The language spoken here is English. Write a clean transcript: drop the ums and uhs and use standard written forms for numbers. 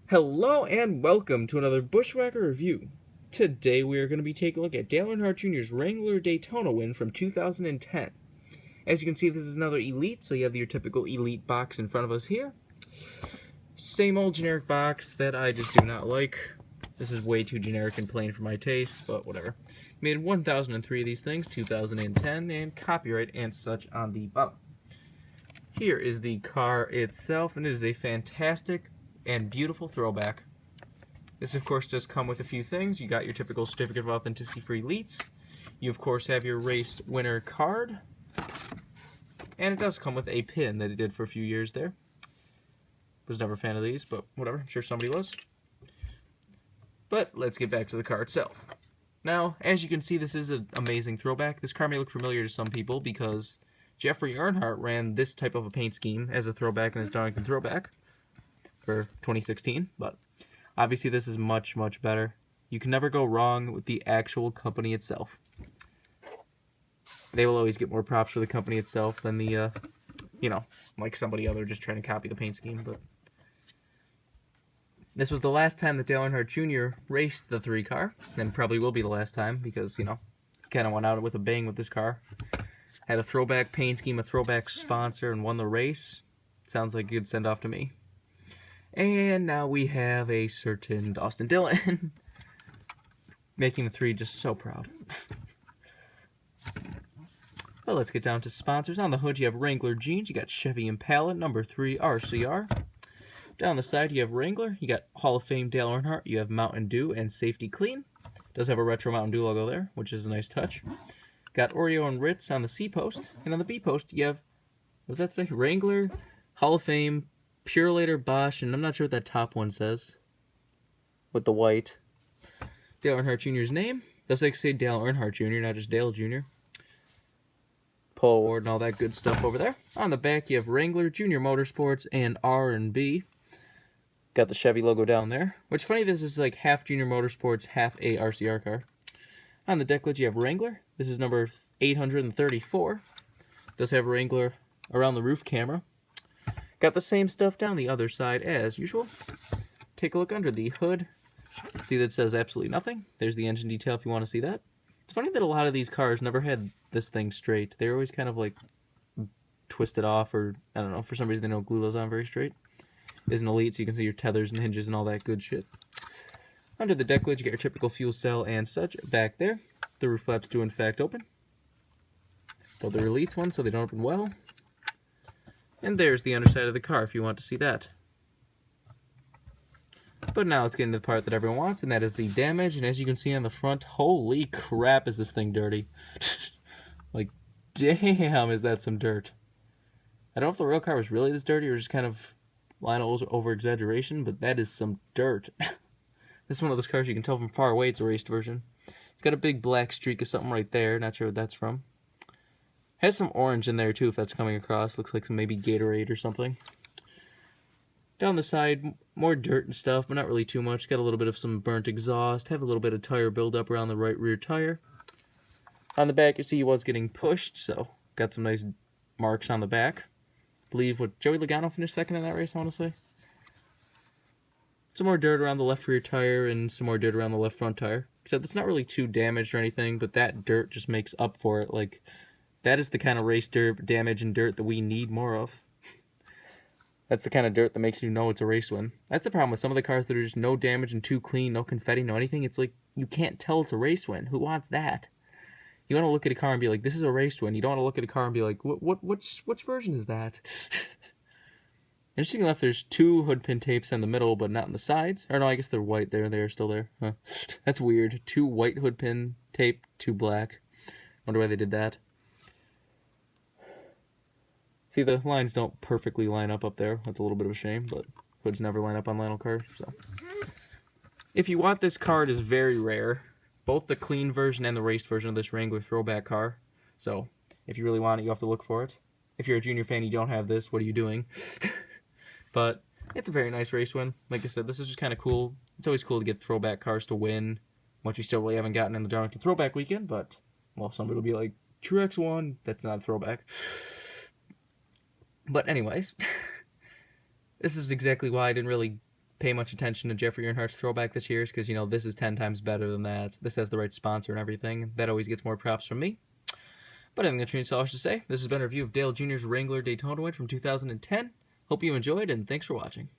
Hello and welcome to another Bushwhacker review. Today we are going to be taking a look at Dale Earnhardt Jr.'s Wrangler Daytona win from 2010. As you can see, this is another Elite, so you have your typical Elite box in front of us here. Same old generic box that I just do not like. This is way too generic and plain for my taste, but whatever. Made in 1003 of these things, 2010, and copyright and such on the bottom. Here is the car itself, and it is a fantastic and beautiful throwback. This, of course, does come with a few things. You got your typical certificate of authenticity for Elites. You, of course, have your race winner card. And it does come with a pin that it did for a few years there. Was never a fan of these, but whatever. I'm sure somebody was. But let's get back to the car itself. Now, as you can see, this is an amazing throwback. This car may look familiar to some people because Jeffrey Earnhardt ran this type of a paint scheme as a throwback in his Darlington throwback for 2016, but obviously this is much, much better. You can never go wrong with the actual company itself. They will always get more props for the company itself than the, like somebody other just trying to copy the paint scheme, but this was the last time that Dale Earnhardt Jr. raced the 3 car, and probably will be the last time because, he kind of went out with a bang with this car. Had a throwback paint scheme, a throwback sponsor, and won the race. Sounds like a good send-off to me. And now we have a certain Austin Dillon. Making the 3 just so proud. Well, let's get down to sponsors. On the hood, you have Wrangler jeans. You got Chevy Impala, number 3 RCR. Down the side, you have Wrangler. You got Hall of Fame Dale Earnhardt. You have Mountain Dew and Safety Clean. Does have a retro Mountain Dew logo there, which is a nice touch. Got Oreo and Ritz on the C post. And on the B post, you have, what does that say? Wrangler, Hall of Fame, Purelator, Bosch, and I'm not sure what that top one says. With the white. Dale Earnhardt Jr.'s name. Does like say Dale Earnhardt Jr., not just Dale Jr. Pole award and all that good stuff over there. On the back, you have Wrangler, Junior Motorsports, and R&B. Got the Chevy logo down there. Which, funny, this is like half Junior Motorsports, half a RCR car. On the deck lid, you have Wrangler. This is number 834. Does have Wrangler around the roof camera. Got the same stuff down the other side as usual. Take a look under the hood. See that it says absolutely nothing. There's the engine detail if you want to see that. It's funny that a lot of these cars never had this thing straight. They're always kind of like twisted off, or I don't know, for some reason they don't glue those on very straight. It is an Elite, so you can see your tethers and hinges and all that good shit. Under the deck lid, you get your typical fuel cell and such. Back there, the roof flaps do in fact open. Though they're Elites ones, so they don't open well. And there's the underside of the car if you want to see that. But now let's get into the part that everyone wants, and that is the damage. And as you can see on the front, holy crap, is this thing dirty. Like, damn, is that some dirt. I don't know if the real car was really this dirty or just kind of line over exaggeration, but that is some dirt. This is one of those cars you can tell from far away it's a raced version. It's got a big black streak of something right there. Not sure what that's from. Has some orange in there too if that's coming across. Looks like some maybe Gatorade or something. Down the side, more dirt and stuff, but not really too much. Got a little bit of some burnt exhaust. Have a little bit of tire buildup around the right rear tire. On the back, you see he was getting pushed, so got some nice marks on the back. I believe what Joey Logano finished second in that race, I want to say. Some more dirt around the left rear tire and some more dirt around the left front tire. Except it's not really too damaged or anything, but that dirt just makes up for it. Like, that is the kind of race dirt, damage and dirt that we need more of. That's the kind of dirt that makes you know it's a race win. That's the problem with some of the cars that are just no damage and too clean, no confetti, no anything. It's like, you can't tell it's a race win. Who wants that? You want to look at a car and be like, this is a race win. You don't want to look at a car and be like, which version is that? Interesting enough, there's 2 hood pin tapes in the middle, but not on the sides. Or no, I guess they're white there. They're still there. Huh. That's weird. 2 white hood pin tape, 2 black. Wonder why they did that. See, the lines don't perfectly line up there. That's a little bit of a shame, but hoods never line up on Lionel cars. So, if you want this car, it is very rare. Both the clean version and the raced version of this Wrangler throwback car. So, if you really want it, you have to look for it. If you're a junior fan, you don't have this. What are you doing? But it's a very nice race win. Like I said, this is just kind of cool. It's always cool to get throwback cars to win, which we still really haven't gotten in the Darlington throwback weekend. But, well, somebody will be like, Truex won. That's not a throwback. But anyways, this is exactly why I didn't really pay much attention to Jeffrey Earnhardt's throwback this year, because, you know, this is 10 times better than that. This has the right sponsor and everything. That always gets more props from me. But I think that's all I should say. This has been a review of Dale Jr.'s Wrangler Daytona win from 2010. Hope you enjoyed, and thanks for watching.